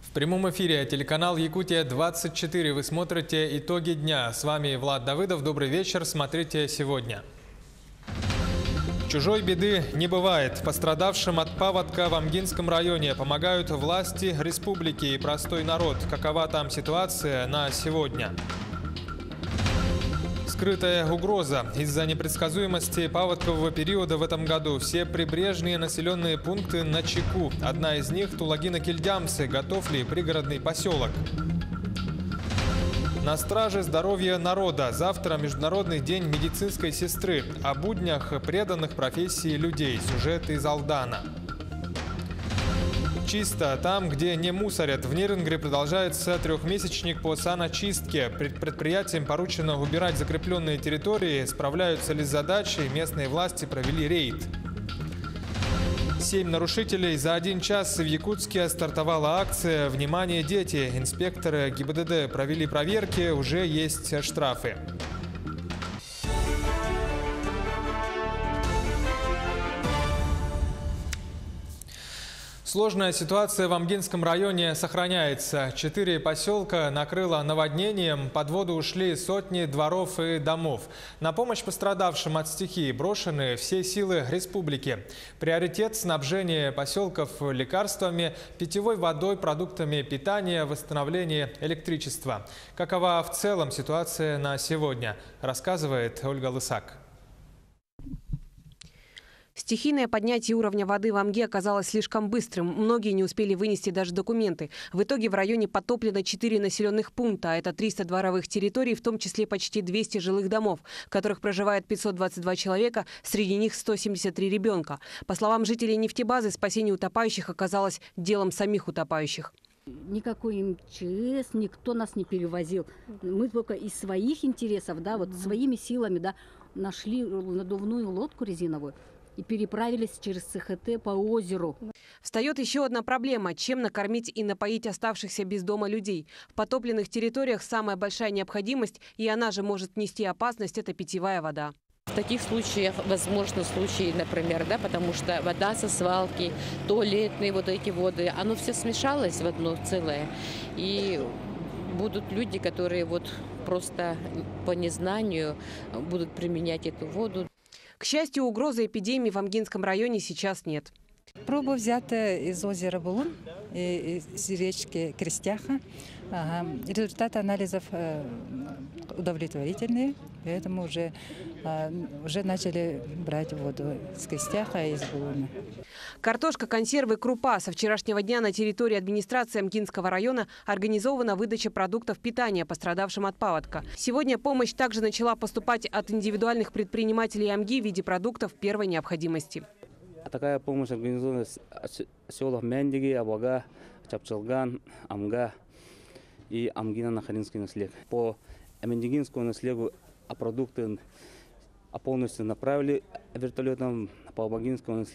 В прямом эфире телеканал Якутия-24. Вы смотрите итоги дня. С вами Влад Давыдов. Добрый вечер. Смотрите сегодня. Чужой беды не бывает. Пострадавшим от паводка в Амгинском районе помогают власти республики и простой народ. Какова там ситуация на сегодня? Скрытая угроза. Из-за непредсказуемости паводкового периода в этом году все прибрежные населенные пункты на чеку. Одна из них – Тулагина-Кильдямсы. Готов ли пригородный поселок? На страже здоровья народа. Завтра Международный день медицинской сестры. О буднях преданных профессии людей. Сюжет из Алдана. Чисто там, где не мусорят. В Нерингре продолжается трехмесячник по саночистке. Предприятиям поручено убирать закрепленные территории. Справляются ли с задачей? Местные власти провели рейд. 7 нарушителей. За 1 час в Якутске стартовала акция «Внимание, дети». Инспекторы ГИБДД провели проверки. Уже есть штрафы. Сложная ситуация в Амгинском районе сохраняется. 4 поселка накрыло наводнением, под воду ушли сотни дворов и домов. На помощь пострадавшим от стихии брошены все силы республики. Приоритет – снабжение поселков лекарствами, питьевой водой, продуктами питания, восстановление электричества. Какова в целом ситуация на сегодня, рассказывает Ольга Лысак. Стихийное поднятие уровня воды в Амге оказалось слишком быстрым. Многие не успели вынести даже документы. В итоге в районе потоплено 4 населенных пункта. Это 300 дворовых территорий, в том числе почти 200 жилых домов, в которых проживает 522 человека, среди них 173 ребенка. По словам жителей нефтебазы, спасение утопающих оказалось делом самих утопающих. Никакой МЧС, никто нас не перевозил. Мы только из своих интересов, да, вот своими силами, да, нашли надувную лодку резиновую и переправились через ЦХТ по озеру. Встает еще одна проблема – чем накормить и напоить оставшихся без дома людей. В потопленных территориях самая большая необходимость, и она же может нести опасность – это питьевая вода. В таких случаях возможны случаи, например, да, потому что вода со свалки, туалетные вот эти воды, оно все смешалось в одно целое. И будут люди, которые вот просто по незнанию будут применять эту воду. К счастью, угрозы эпидемии в Амгинском районе сейчас нет. Проба взята из озера Булун, из речки Крестяха. Результаты анализов удовлетворительные, поэтому уже начали брать воду с Крестяха и из Булуна. Картошка, консервы, крупа. Со вчерашнего дня на территории администрации Амгинского района организована выдача продуктов питания пострадавшим от паводка. Сегодня помощь также начала поступать от индивидуальных предпринимателей Амги в виде продуктов первой необходимости. Такая помощь организована в селах Мяндиги, Абага, Чапчалган, Амга и Амгино-Нахалинский наслег. По Амендигинскому наслегу продукты полностью направили вертолетом, по Абагинскому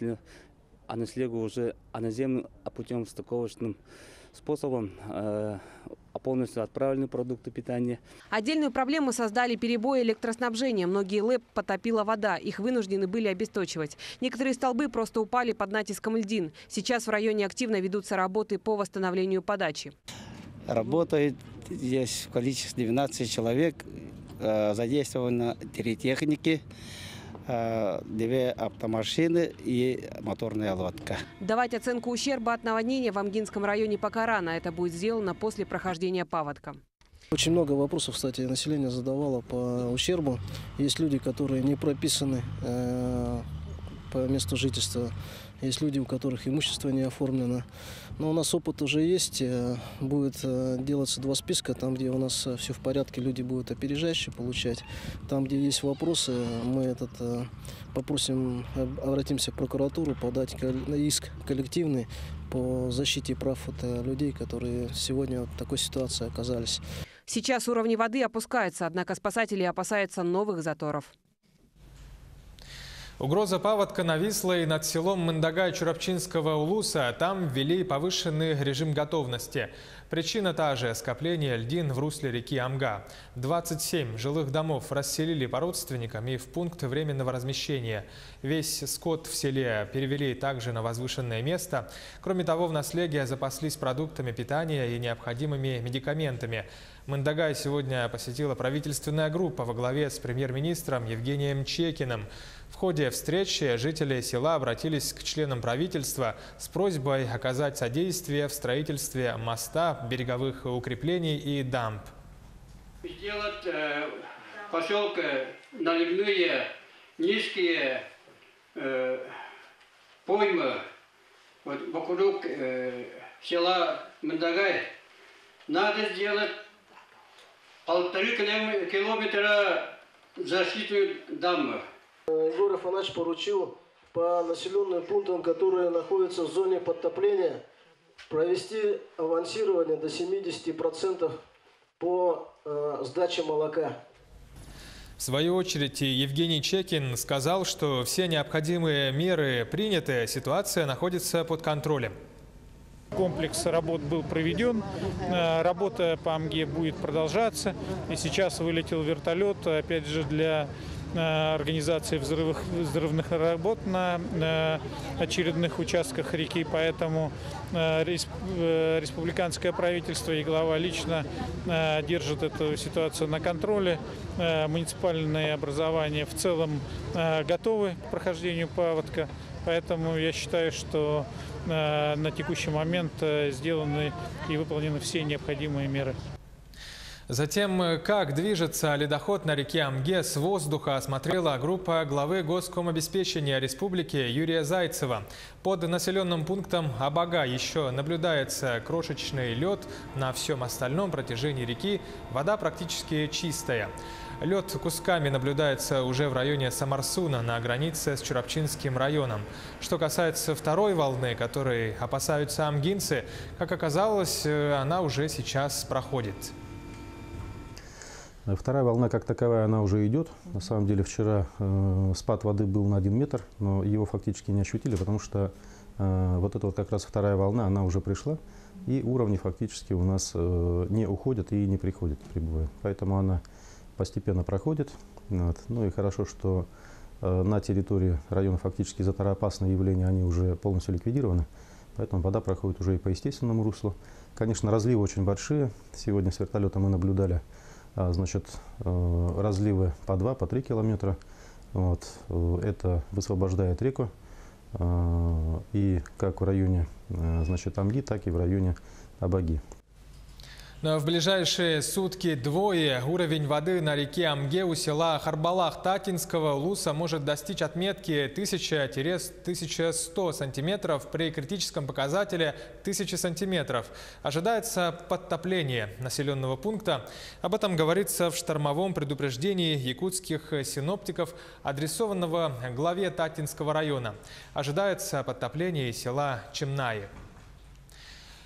наслегу уже наземным путем стыковочным способом полностью отправлены продукты питания. Отдельную проблему создали перебои электроснабжения. Многие ЛЭП потопила вода. Их вынуждены были обесточивать. Некоторые столбы просто упали под натиском льдин. Сейчас в районе активно ведутся работы по восстановлению подачи. Работает здесь в количестве 12 человек. Задействовано 3 техники, 2 автомашины и моторная лодка. Давать оценку ущерба от наводнения в Амгинском районе пока рано. Это будет сделано после прохождения паводка. Очень много вопросов, кстати, население задавало по ущербу. Есть люди, которые не прописаны по месту жительства. Есть люди, у которых имущество не оформлено. Но у нас опыт уже есть. Будет делаться 2 списка. Там, где у нас все в порядке, люди будут опережающие получать. Там, где есть вопросы, мы попросим, обратимся в прокуратуру, подать иск коллективный по защите прав людей, которые сегодня в такой ситуации оказались. Сейчас уровни воды опускаются, однако спасатели опасаются новых заторов. Угроза паводка нависла и над селом Мындагай-Чурапчинского улуса. Там ввели повышенный режим готовности. Причина та же – скопление льдин в русле реки Амга. 27 жилых домов расселили по родственникам и в пункт временного размещения. Весь скот в селе перевели также на возвышенное место. Кроме того, в Наслеге запаслись продуктами питания и необходимыми медикаментами. Мындагай сегодня посетила правительственная группа во главе с премьер-министром Евгением Чекиным. В ходе встречи жители села обратились к членам правительства с просьбой оказать содействие в строительстве моста, береговых укреплений и дамб. Сделать поселка наливные низкие поймы вокруг села Мындагай. Надо сделать 1,5 километра защитную дамбу. Егор Афанасьевич поручил по населенным пунктам, которые находятся в зоне подтопления, провести авансирование до 70% по сдаче молока. В свою очередь Евгений Чекин сказал, что все необходимые меры приняты, ситуация находится под контролем. Комплекс работ был проведен, работа по Амге будет продолжаться. И сейчас вылетел вертолет, опять же, для организации взрывных работ на очередных участках реки. Поэтому республиканское правительство и глава лично держат эту ситуацию на контроле. Муниципальные образования в целом готовы к прохождению паводка. Поэтому я считаю, что на текущий момент сделаны и выполнены все необходимые меры. Затем, как движется ледоход на реке Амге с воздуха, осмотрела группа главы Госкомобеспечения Республики Юрия Зайцева. Под населенным пунктом Абага еще наблюдается крошечный лед. На всем остальном протяжении реки вода практически чистая. Лед кусками наблюдается уже в районе Самарсуна на границе с Чурапчинским районом. Что касается второй волны, которой опасаются амгинцы, как оказалось, она уже сейчас проходит. Вторая волна как таковая, она уже идет. На самом деле вчера спад воды был на 1 метр, но его фактически не ощутили, потому что вот эта вот как раз вторая волна, она уже пришла. И уровни фактически у нас не уходят и не приходят, прибывая. Поэтому она постепенно проходит. Вот. Ну и хорошо, что на территории района фактически затороопасные явления, они уже полностью ликвидированы. Поэтому вода проходит уже и по естественному руслу. Конечно, разливы очень большие. Сегодня с вертолета мы наблюдали, значит, разливы по 2, по 3 километра. Вот. Это высвобождает реку. И как в районе, значит, Амги, так и в районе Абаги. Но в ближайшие сутки двое уровень воды на реке Амге у села Харбалах Татинского улуса может достичь отметки 1000-1100 сантиметров при критическом показателе 1000 сантиметров. Ожидается подтопление населенного пункта. Об этом говорится в штормовом предупреждении якутских синоптиков, адресованного главе Татинского района. Ожидается подтопление села Чемнаи.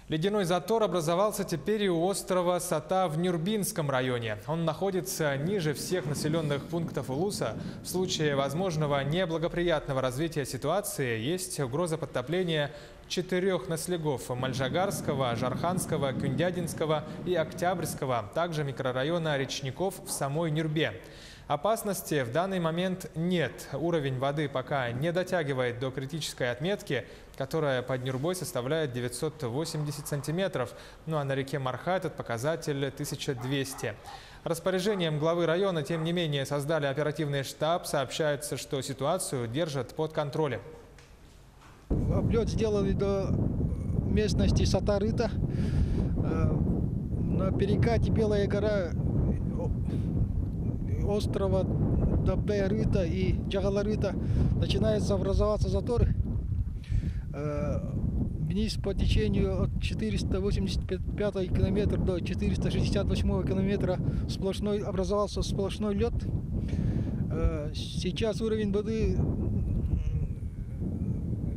Ледяной затор образовался теперь и у острова Сата в Нюрбинском районе. Он находится ниже всех населенных пунктов улуса. В случае возможного неблагоприятного развития ситуации есть угроза подтопления 4 наслегов – Мальжагарского, Жарханского, Кюндядинского и Октябрьского, также микрорайона Речников в самой Нюрбе. Опасности в данный момент нет. Уровень воды пока не дотягивает до критической отметки, которая под Нюрбой составляет 980 сантиметров. Ну а на реке Марха этот показатель 1200. Распоряжением главы района, тем не менее, создали оперативный штаб. Сообщается, что ситуацию держат под контролем. Облет сделали до местности Сата-Рыта. На перекате Белая гора острова Даббе-Рыта и Джагала-Рыта начинается образоваться заторы. Вниз по течению от 485 километра до 468 километра образовался сплошной лед. Сейчас уровень воды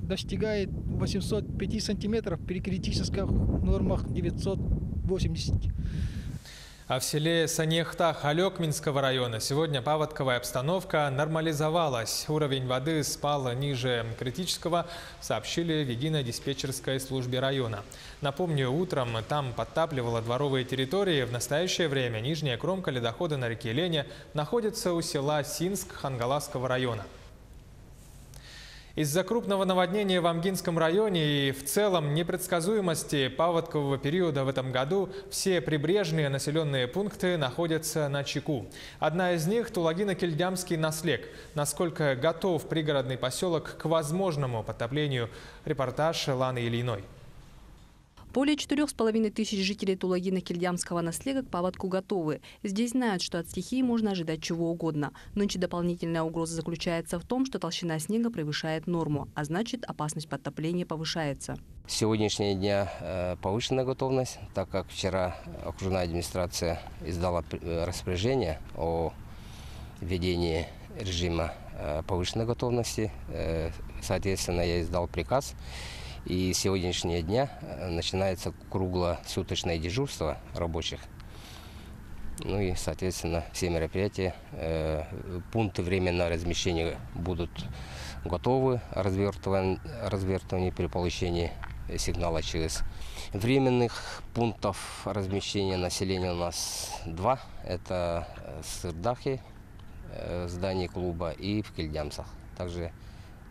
достигает 805 сантиметров, при критических нормах 980. А в селе Санехтах Алекминского района сегодня паводковая обстановка нормализовалась. Уровень воды спал ниже критического, сообщили в едино-диспетчерской службе района. Напомню, утром там подтапливало дворовые территории. В настоящее время нижняя кромка ледохода на реке Лене находится у села Синск Хангаласского района. Из-за крупного наводнения в Амгинском районе и в целом непредсказуемости паводкового периода в этом году все прибрежные населенные пункты находятся на чеку. Одна из них – Тулагино-Кильдямский наслег. Насколько готов пригородный поселок к возможному подтоплению? Репортаж Ланы Ильиной. Более 4500 жителей Тулагино-Кильдямского наслега к паводку готовы. Здесь знают, что от стихии можно ожидать чего угодно. Нынче дополнительная угроза заключается в том, что толщина снега превышает норму, а значит, опасность подтопления повышается. С сегодняшнего дня повышенная готовность, так как вчера окружная администрация издала распоряжение о введении режима повышенной готовности. Соответственно, я издал приказ. И с сегодняшнего дня начинается круглосуточное дежурство рабочих. Ну и, соответственно, все мероприятия, пункты временного размещения будут готовы, развертывание при получении сигнала ЧС. Временных пунктов размещения населения у нас 2. Это в Сырдахе, здание клуба, и в Кильдямцах. Также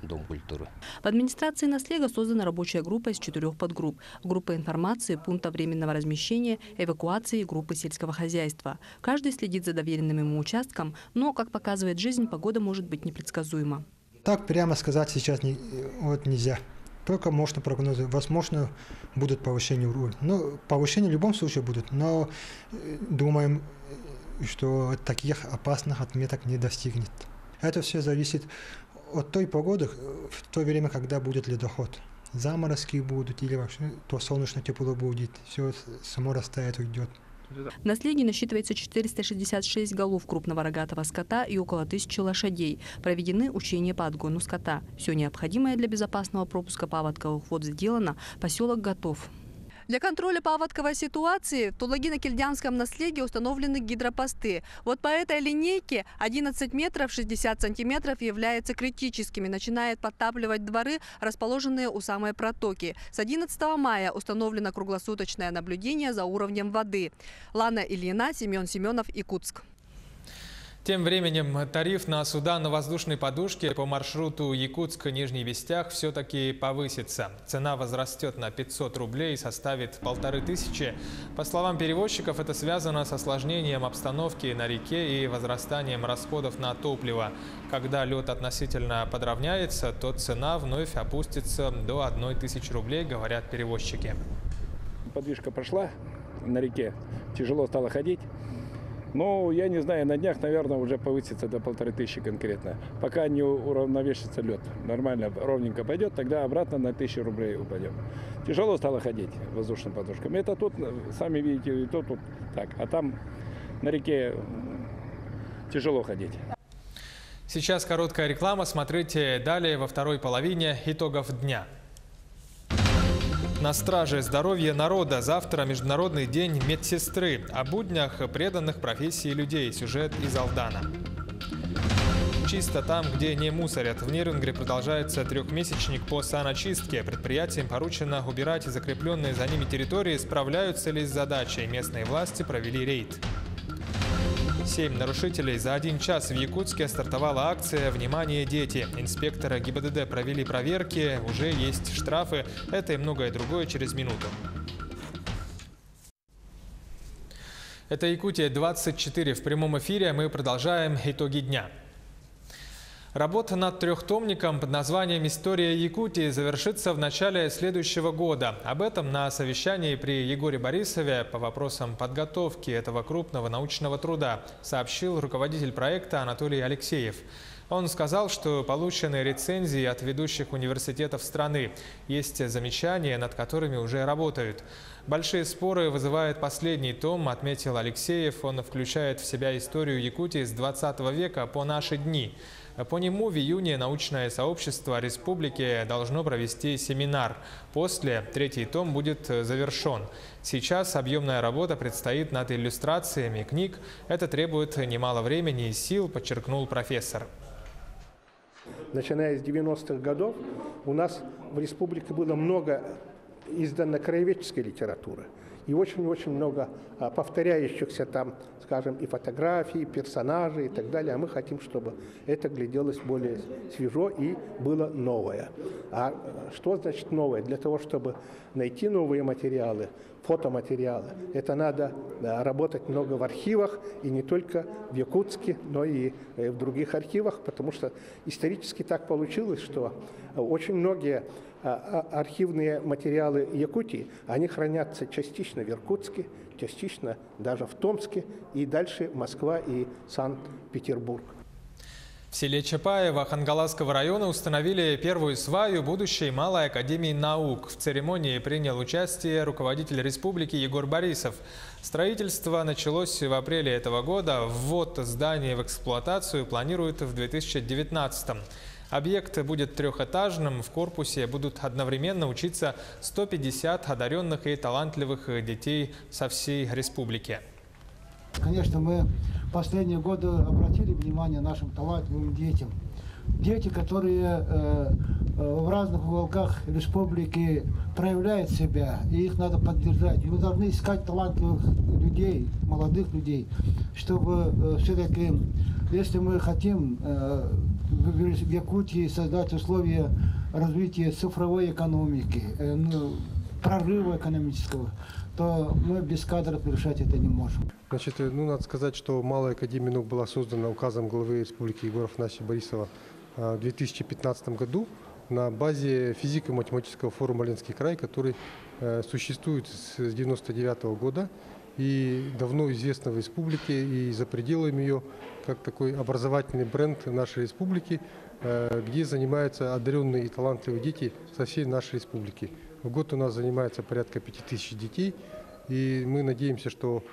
Дом культуры. В администрации наслега создана рабочая группа из 4 подгрупп. Группа информации, пункта временного размещения, эвакуации и группы сельского хозяйства. Каждый следит за доверенным ему участком, но, как показывает жизнь, погода может быть непредсказуема. Так прямо сказать сейчас нельзя. Только можно прогнозы. Возможно, будут повышения уровня. Но повышения в любом случае будут. Но думаем, что таких опасных отметок не достигнет. Это все зависит от той погоды, в то время, когда будет ледоход. Заморозки будут или вообще то солнечно тепло будет. Все само растает, уйдет. В наследии насчитывается 466 голов крупного рогатого скота и около 1000 лошадей. Проведены учения по отгону скота. Все необходимое для безопасного пропуска паводковых вод сделано. Поселок готов. Для контроля паводковой ситуации в Тулагино-Кильдямском наслеге установлены гидропосты. Вот по этой линейке 11 метров 60 сантиметров являются критическими. Начинает подтапливать дворы, расположенные у самой протоки. С 11 мая установлено круглосуточное наблюдение за уровнем воды. Лана Ильина, Семен Семенов, Якутск. Тем временем тариф на суда на воздушной подушке по маршруту Якутск-Нижний Вестях все-таки повысится. Цена возрастет на 500 рублей и составит 1500. По словам перевозчиков, это связано с осложнением обстановки на реке и возрастанием расходов на топливо. Когда лед относительно подровняется, то цена вновь опустится до 1000 рублей, говорят перевозчики. Подвижка прошла на реке, тяжело стало ходить. Но я не знаю, на днях, наверное, уже повысится до 1500 конкретно. Пока не уравновесится лед, нормально, ровненько пойдет, тогда обратно на 1000 рублей упадет. Тяжело стало ходить воздушным подушкам. Это тут, сами видите, и тут так. А там на реке тяжело ходить. Сейчас короткая реклама. Смотрите далее во второй половине итогов дня. На страже здоровья народа. Завтра Международный день медсестры. О буднях преданных профессии людей. Сюжет из Алдана. Чисто там, где не мусорят. В Нерюнгре продолжается трехмесячник по саночистке. Предприятиям поручено убирать закрепленные за ними территории. Справляются ли с задачей? Местные власти провели рейд. 7 нарушителей. За 1 час в Якутске стартовала акция «Внимание, дети». Инспекторы ГИБДД провели проверки, уже есть штрафы. Это и многое другое через минуту. Это Якутия-24 в прямом эфире. Мы продолжаем итоги дня. Работа над трехтомником под названием «История Якутии» завершится в начале следующего года. Об этом на совещании при Егоре Борисове по вопросам подготовки этого крупного научного труда сообщил руководитель проекта Анатолий Алексеев. Он сказал, что получены рецензии от ведущих университетов страны. Есть замечания, над которыми уже работают. Большие споры вызывает последний том, отметил Алексеев. Он включает в себя историю Якутии с 20 века по наши дни. По нему в июне научное сообщество республики должно провести семинар. После третий том будет завершен. Сейчас объемная работа предстоит над иллюстрациями книг. Это требует немало времени и сил, подчеркнул профессор. Начиная с 90-х годов у нас в республике было много издано краеведческой литературы. И очень-очень много повторяющихся там, скажем, и фотографий, и персонажей и так далее. А мы хотим, чтобы это гляделось более свежо и было новое. А что значит новое? Для того, чтобы найти новые материалы, фотоматериалы, это надо работать много в архивах, и не только в Якутске, но и в других архивах, потому что исторически так получилось, что очень многие архивные материалы Якутии, они хранятся частично в Иркутске, частично даже в Томске, и дальше Москва и Санкт-Петербург. В селе Чапаево Хангаласского района установили первую сваю будущей Малой академии наук. В церемонии принял участие руководитель республики Егор Борисов. Строительство началось в апреле этого года. Ввод здания в эксплуатацию планируют в 2019-м. Объект будет трехэтажным. В корпусе будут одновременно учиться 150 одаренных и талантливых детей со всей республики. Конечно, мы в последние годы обратили внимание нашим талантливым детям. Дети, которые в разных уголках республики проявляют себя, и их надо поддержать. И мы должны искать талантливых людей, молодых людей, чтобы все-таки, если мы хотим в Якутии создать условия развития цифровой экономики, прорыва экономического, то мы без кадров решать это не можем. Значит, надо сказать, что Малая академия наук была создана указом главы республики Егора Афанасьевича Борисова в 2015 году на базе физико-математического форума «Ленский край», который существует с 1999 года и давно известна в республике и за пределами ее, как такой образовательный бренд нашей республики, где занимаются одаренные и талантливые дети со всей нашей республики. В год у нас занимается порядка 5000 детей, и мы надеемся, что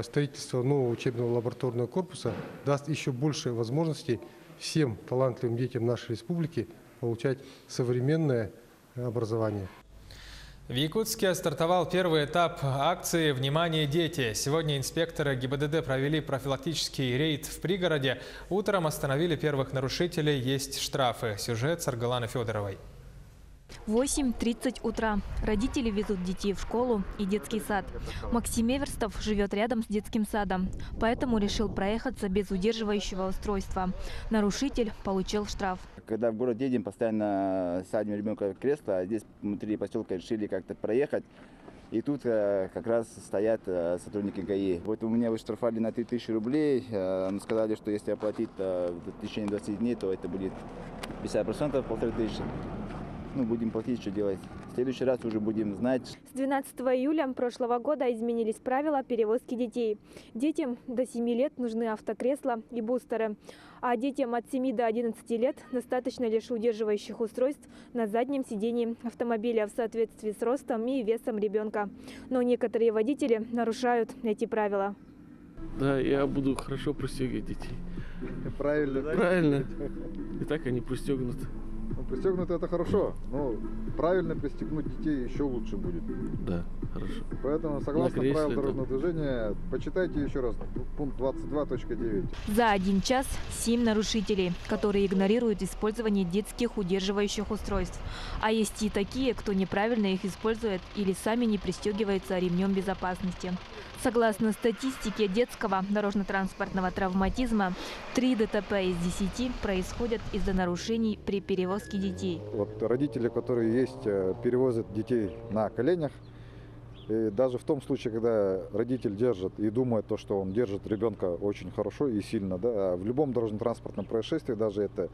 строительство нового учебного лабораторного корпуса даст еще больше возможностей всем талантливым детям нашей республики получать современное образование. В Якутске стартовал первый этап акции «Внимание, дети». Сегодня инспекторы ГИБДД провели профилактический рейд в пригороде. Утром остановили первых нарушителей, есть штрафы. Сюжет с Аргаланы Федоровой. 8:30 утра. Родители везут детей в школу и детский сад. Максим Эверстов живет рядом с детским садом, поэтому решил проехаться без удерживающего устройства. Нарушитель получил штраф. Когда в город едем, постоянно садим ребенка в кресло, а здесь внутри поселка решили как-то проехать. И тут как раз стоят сотрудники ГАИ. Вот у меня выштрафовали на 3000 рублей. Сказали, что если оплатить в течение 20 дней, то это будет 50%, 1500. Будем платить, что делать. В следующий раз уже будем знать. С 12 июля прошлого года изменились правила перевозки детей. Детям до 7 лет нужны автокресла и бустеры. А детям от 7 до 11 лет достаточно лишь удерживающих устройств на заднем сидении автомобиля в соответствии с ростом и весом ребенка. Но некоторые водители нарушают эти правила. Да, я буду хорошо пристегивать детей. Правильно, да? Правильно. И так они пристегнуты. Пристегнуты — это хорошо, но правильно пристегнуть детей еще лучше будет. Да, хорошо. Поэтому, согласно правилам дорожного движения, почитайте еще раз пункт 22.9. За 1 час 7 нарушителей, которые игнорируют использование детских удерживающих устройств. А есть и такие, кто неправильно их использует или сами не пристегиваются ремнем безопасности. Согласно статистике детского дорожно-транспортного травматизма, 3 ДТП из 10 происходят из-за нарушений при перевозке детей. Вот родители, которые есть, перевозят детей на коленях. И даже в том случае, когда родитель держит и думает, что он держит ребенка очень хорошо и сильно, да, в любом дорожно-транспортном происшествии, даже это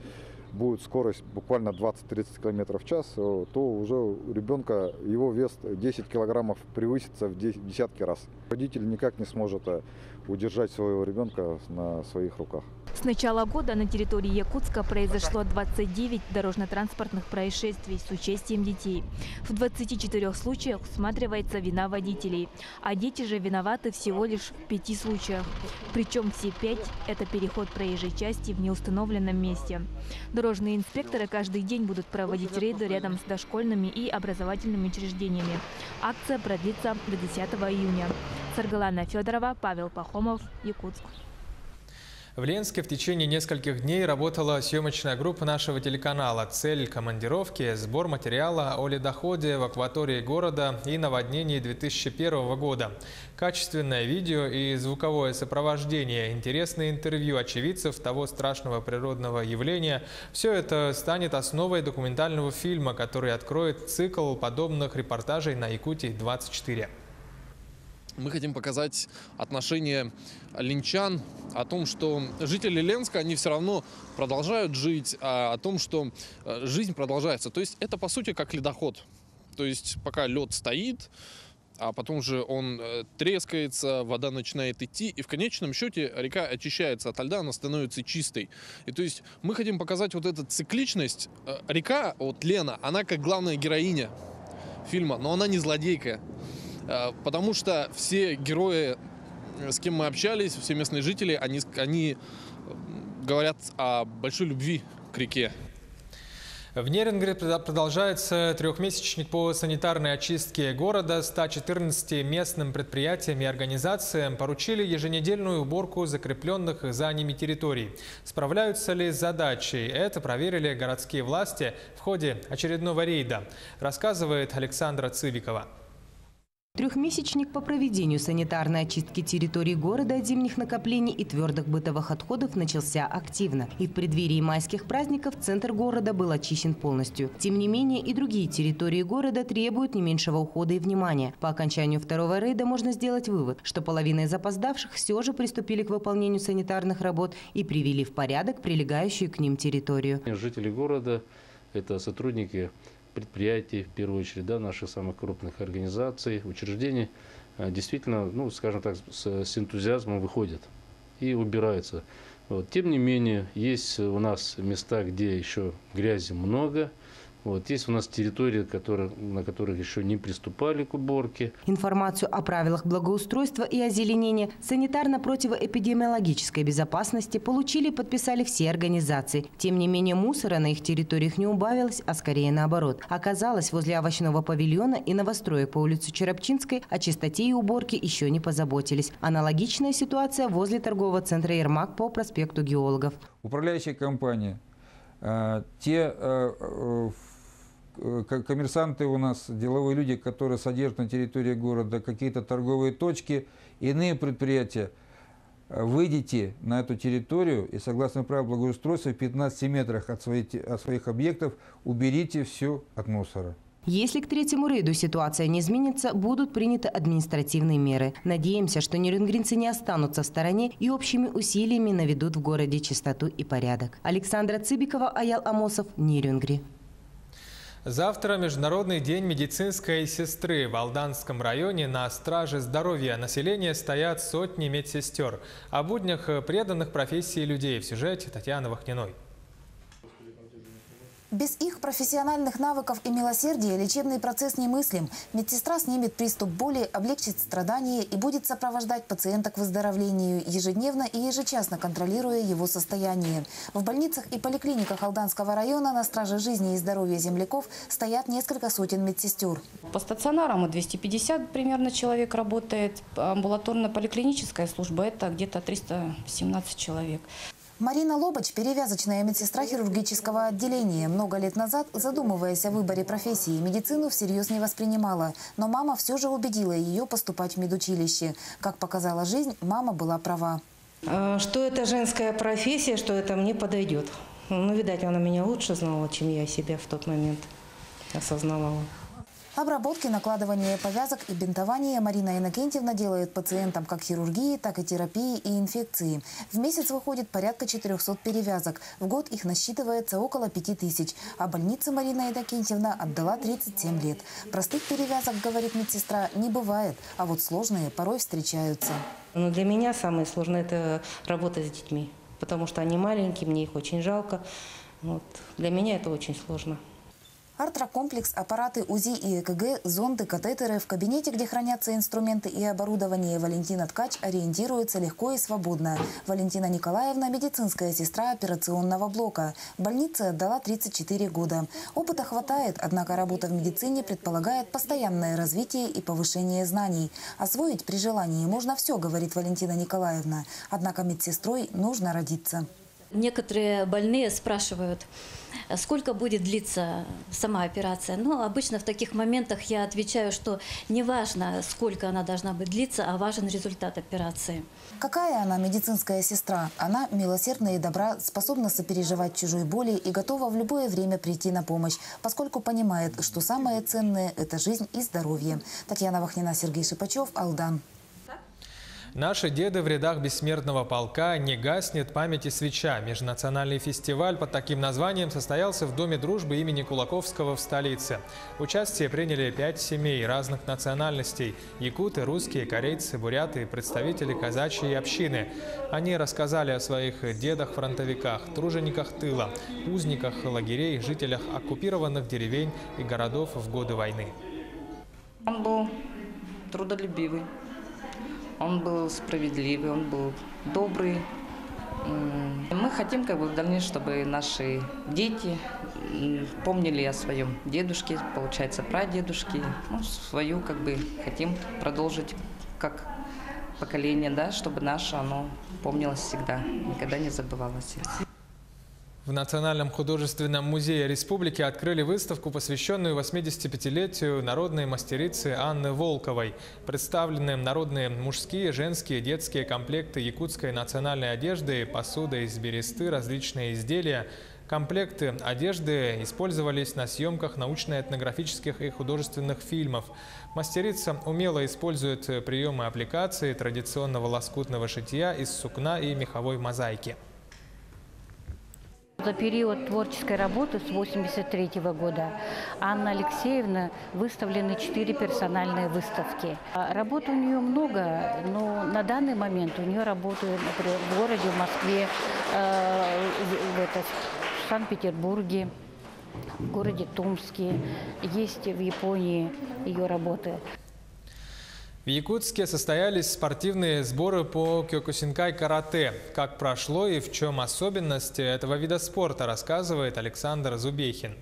будет скорость буквально 20-30 км в час, то уже у ребенка его вес 10 килограммов превысится в десятки раз. Родитель никак не сможет удержать своего ребенка на своих руках. С начала года на территории Якутска произошло 29 дорожно-транспортных происшествий с участием детей. В 24 случаях усматривается вина водителей, а дети же виноваты всего лишь в 5 случаях. Причем все 5 – это переход проезжей части в неустановленном месте. Дорожные инспекторы каждый день будут проводить рейды рядом с дошкольными и образовательными учреждениями. Акция продлится до 10 июня. Саргалана Федорова, Павел Пахомов, Якутск. В Ленске в течение нескольких дней работала съемочная группа нашего телеканала. Цель командировки – сбор материала о ледоходе в акватории города и наводнении 2001 года. Качественное видео и звуковое сопровождение, интересные интервью очевидцев того страшного природного явления – все это станет основой документального фильма, который откроет цикл подобных репортажей на Якутии-24. Мы хотим показать отношение ленчан о том, что жители Ленска, они все равно продолжают жить, о том, что жизнь продолжается. То есть это, по сути, как ледоход. То есть пока лед стоит, а потом же он трескается, вода начинает идти, и в конечном счете река очищается от льда, она становится чистой. И то есть мы хотим показать вот эту цикличность. Река, вот Лена, она как главная героиня фильма, но она не злодейка. Потому что все герои, с кем мы общались, все местные жители, они говорят о большой любви к реке. В Нерюнгри продолжается трехмесячник по санитарной очистке города. 114 местным предприятиям и организациям поручили еженедельную уборку закрепленных за ними территорий. Справляются ли с задачей? Это проверили городские власти в ходе очередного рейда, рассказывает Александра Цивикова. Трехмесячник по проведению санитарной очистки территории города от зимних накоплений и твердых бытовых отходов начался активно. И в преддверии майских праздников центр города был очищен полностью. Тем не менее, и другие территории города требуют не меньшего ухода и внимания. По окончанию второго рейда можно сделать вывод, что половина из опоздавших все же приступили к выполнению санитарных работ и привели в порядок прилегающую к ним территорию. Жители города – это сотрудники предприятий, в первую очередь, наших самых крупных организаций, учреждений, действительно, скажем так, с энтузиазмом выходят и убираются. Тем не менее, есть у нас места, где еще грязи много. Есть у нас территории, на которых еще не приступали к уборке. Информацию о правилах благоустройства и озеленения, санитарно-противоэпидемиологической безопасности получили и подписали все организации. Тем не менее, мусора на их территориях не убавилось, а скорее наоборот. Оказалось, возле овощного павильона и новостроек по улице Черопчинской о чистоте и уборке еще не позаботились. Аналогичная ситуация возле торгового центра «Ермак» по проспекту Геологов. Управляющая компания, коммерсанты у нас, деловые люди, которые содержат на территории города какие-то торговые точки, иные предприятия, выйдите на эту территорию и, согласно правилам благоустройства, в 15 метрах от своих объектов уберите все от мусора. Если к третьему рейду ситуация не изменится, будут приняты административные меры. Надеемся, что нерюнгринцы не останутся в стороне и общими усилиями наведут в городе чистоту и порядок. Александра Цыбикова, Аял Амосов, Нерюнгри. Завтра Международный день медицинской сестры. В Алданском районе на страже здоровья населения стоят сотни медсестер. О буднях преданных профессии людей в сюжете Татьяны Вахниной. Без их профессиональных навыков и милосердия лечебный процесс немыслим. Медсестра снимет приступ боли, облегчит страдания и будет сопровождать пациента к выздоровлению, ежедневно и ежечасно контролируя его состояние. В больницах и поликлиниках Алданского района на страже жизни и здоровья земляков стоят несколько сотен медсестер. По стационарам 250 примерно человек работает, амбулаторно-поликлиническая служба – это где-то 317 человек. Марина Лобач – перевязочная медсестра хирургического отделения. Много лет назад, задумываясь о выборе профессии, медицину всерьез не воспринимала. Но мама все же убедила ее поступать в медучилище. Как показала жизнь, мама была права. Что это женская профессия, что это мне подойдет. Видать, она меня лучше знала, чем я себя в тот момент осознавала. Обработки, накладывание повязок и бинтование Марина Иннокентьевна делает пациентам как хирургии, так и терапии и инфекции. В месяц выходит порядка 400 перевязок. В год их насчитывается около 5000. А больнице Марина Иннокентьевна отдала 37 лет. Простых перевязок, говорит медсестра, не бывает, а вот сложные порой встречаются. Но для меня самое сложное – это работа с детьми, потому что они маленькие, мне их очень жалко. Вот. Для меня это очень сложно. Артракомплекс, аппараты УЗИ и ЭКГ, зонды, катетеры. В кабинете, где хранятся инструменты и оборудование, Валентина Ткач ориентируется легко и свободно. Валентина Николаевна – медицинская сестра операционного блока. Больнице отдала 34 года. Опыта хватает, однако работа в медицине предполагает постоянное развитие и повышение знаний. Освоить при желании можно все, говорит Валентина Николаевна. Однако медсестрой нужно родиться. Некоторые больные спрашивают, сколько будет длиться сама операция. Но обычно в таких моментах я отвечаю, что не важно, сколько она должна быть длиться, а важен результат операции. Какая она медицинская сестра? Она милосердна и добра, способна сопереживать чужой боли и готова в любое время прийти на помощь, поскольку понимает, что самое ценное – это жизнь и здоровье. Татьяна Вахнина, Сергей Шипачев, Алдан. Наши деды в рядах бессмертного полка, не гаснет памяти свеча. Межнациональный фестиваль под таким названием состоялся в Доме дружбы имени Кулаковского в столице. Участие приняли 5 семей разных национальностей – якуты, русские, корейцы, буряты и представители казачьей общины. Они рассказали о своих дедах-фронтовиках, тружениках тыла, узниках лагерей, жителях оккупированных деревень и городов в годы войны. Он был трудолюбивый. Он был справедливый, он был добрый. Мы хотим в дальнейшем, чтобы наши дети помнили о своем дедушке, получается, прадедушке. Свою хотим продолжить как поколение, да, чтобы наше оно помнилось всегда, никогда не забывалось. В Национальном художественном музее республики открыли выставку, посвященную 85-летию народной мастерицы Анны Волковой. Представлены народные мужские, женские, детские комплекты якутской национальной одежды, посуда из бересты, различные изделия. Комплекты одежды использовались на съемках научно-этнографических и художественных фильмов. Мастерица умело использует приемы аппликации традиционного лоскутного шитья из сукна и меховой мозаики. За период творческой работы с 1983 года Анна Алексеевна выставлены 4 персональные выставки. Работ у нее много, но на данный момент у нее работают, например, в городе, в Москве, в Санкт-Петербурге, в городе Томске, есть в Японии ее работы. В Якутске состоялись спортивные сборы по кёкусинкай-карате. Как прошло и в чем особенность этого вида спорта, рассказывает Александр Зубехин.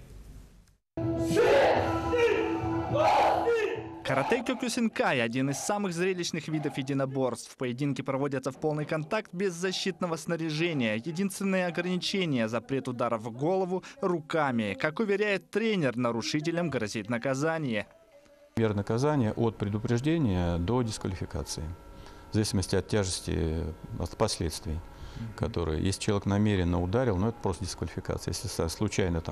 Карате кёкусинкай – один из самых зрелищных видов единоборств. Поединки проводятся в полный контакт без защитного снаряжения. Единственное ограничение – запрет ударов в голову руками. Как уверяет тренер, нарушителям грозит наказание. Мера наказания от предупреждения до дисквалификации, в зависимости от тяжести, от последствий, которые. Если человек намеренно ударил, это просто дисквалификация. Если случайно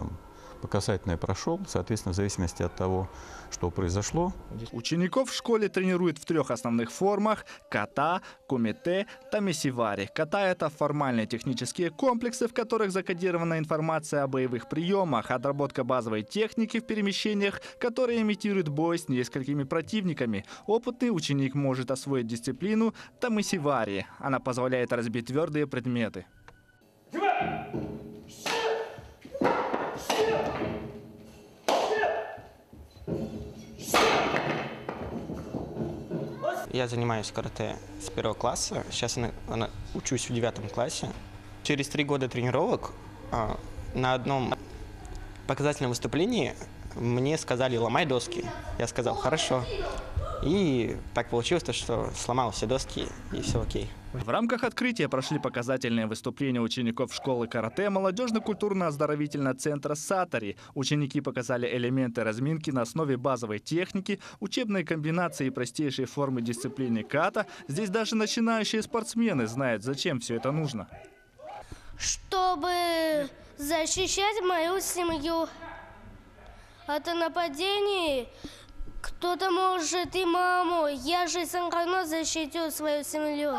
по касательной прошел, соответственно, в зависимости от того, что произошло. Учеников в школе тренируют в 3 основных формах – ката, кумите, тамисивари. Ката – это формальные технические комплексы, в которых закодирована информация о боевых приемах, отработка базовой техники в перемещениях, которые имитируют бой с несколькими противниками. Опытный ученик может освоить дисциплину тамисивари. Она позволяет разбить твердые предметы. Я занимаюсь карате с 1 класса, сейчас учусь в 9 классе. Через 3 года тренировок на одном показательном выступлении мне сказали: ломай доски. Я сказал: хорошо. И так получилось, что сломал все доски, и все окей. В рамках открытия прошли показательные выступления учеников школы карате молодежно-культурно-оздоровительного центра «Сатари». Ученики показали элементы разминки на основе базовой техники, учебные комбинации и простейшие формы дисциплины ката. Здесь даже начинающие спортсмены знают, зачем все это нужно. Чтобы защищать мою семью от нападений Кто-то может и маму. Я же все равно защитю свою семью.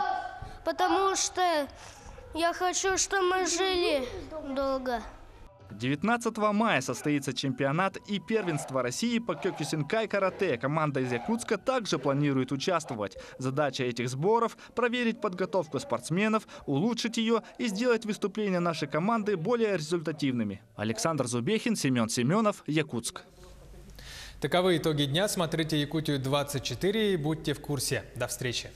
Потому что я хочу, чтобы мы жили долго. 19 мая состоится чемпионат и первенство России по кёкюсинкай карате. Команда из Якутска также планирует участвовать. Задача этих сборов – проверить подготовку спортсменов, улучшить ее и сделать выступления нашей команды более результативными. Александр Зубехин, Семен Семенов, Якутск. Таковы итоги дня. Смотрите Якутию 24 и будьте в курсе. До встречи.